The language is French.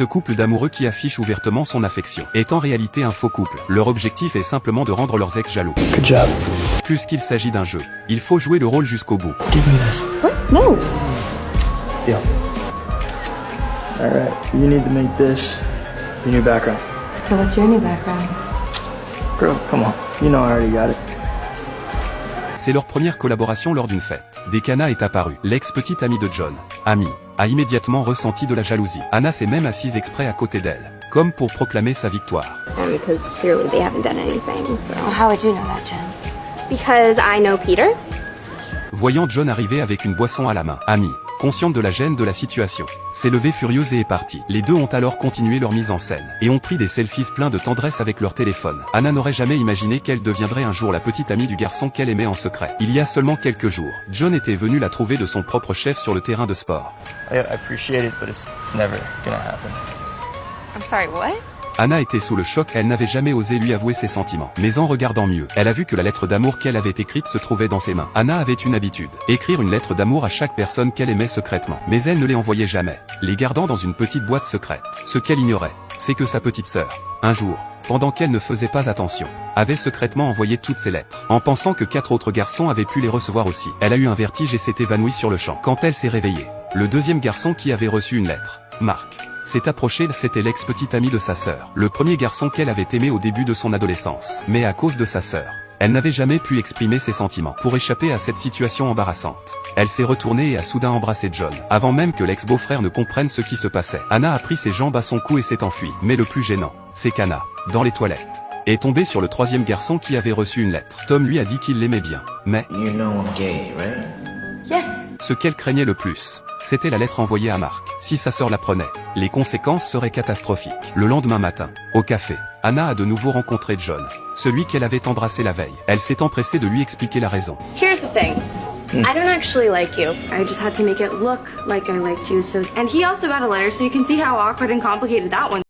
Ce couple d'amoureux qui affiche ouvertement son affection est en réalité un faux couple. Leur objectif est simplement de rendre leurs ex jaloux. Good job. Puisqu'il s'agit d'un jeu, il faut jouer le rôle jusqu'au bout. Give me this. What? No. Deal. Alright, you need to make this your new background. So what's your new background? Girl, come on. You know I already got it. C'est leur première collaboration lors d'une fête. Dès qu'Anna est apparue, l'ex-petite amie de John, Amy, a immédiatement ressenti de la jalousie. Anna s'est même assise exprès à côté d'elle, comme pour proclamer sa victoire. Because clearly they haven't done anything, so. Well, how would you know that, Jen? Because I know Peter. Voyant John arriver avec une boisson à la main, Amy, consciente de la gêne de la situation, s'est levée furieuse et est partie. Les deux ont alors continué leur mise en scène, et ont pris des selfies pleins de tendresse avec leur téléphone. Anna n'aurait jamais imaginé qu'elle deviendrait un jour la petite amie du garçon qu'elle aimait en secret. Il y a seulement quelques jours, John était venu la trouver de son propre chef sur le terrain de sport. I appreciate it, but it's never gonna happen. I'm sorry, what? Anna était sous le choc, elle n'avait jamais osé lui avouer ses sentiments. Mais en regardant mieux, elle a vu que la lettre d'amour qu'elle avait écrite se trouvait dans ses mains. Anna avait une habitude, écrire une lettre d'amour à chaque personne qu'elle aimait secrètement. Mais elle ne les envoyait jamais, les gardant dans une petite boîte secrète. Ce qu'elle ignorait, c'est que sa petite sœur, un jour, pendant qu'elle ne faisait pas attention, avait secrètement envoyé toutes ses lettres, en pensant que 4 autres garçons avaient pu les recevoir aussi. Elle a eu un vertige et s'est évanouie sur le champ. Quand elle s'est réveillée, le deuxième garçon qui avait reçu une lettre, Marc, s'est approché, c'était l'ex-petite amie de sa sœur, le premier garçon qu'elle avait aimé au début de son adolescence. Mais à cause de sa sœur, elle n'avait jamais pu exprimer ses sentiments. Pour échapper à cette situation embarrassante, elle s'est retournée et a soudain embrassé John, avant même que l'ex-beau-frère ne comprenne ce qui se passait. Anna a pris ses jambes à son cou et s'est enfuie. Mais le plus gênant, c'est qu'Anna, dans les toilettes, est tombée sur le troisième garçon qui avait reçu une lettre. Tom lui a dit qu'il l'aimait bien, mais You know I'm gay, right? Yes. ce qu'elle craignait le plus, c'était la lettre envoyée à Marc. Si sa sœur l'apprenait, les conséquences seraient catastrophiques. Le lendemain matin, au café, Anna a de nouveau rencontré John, celui qu'elle avait embrassé la veille. Elle s'est empressée de lui expliquer la raison. Here's the thing. I don't actually like you. I just had to make it look like I liked you, so. And he also got a letter, so you can see how awkward and complicated that one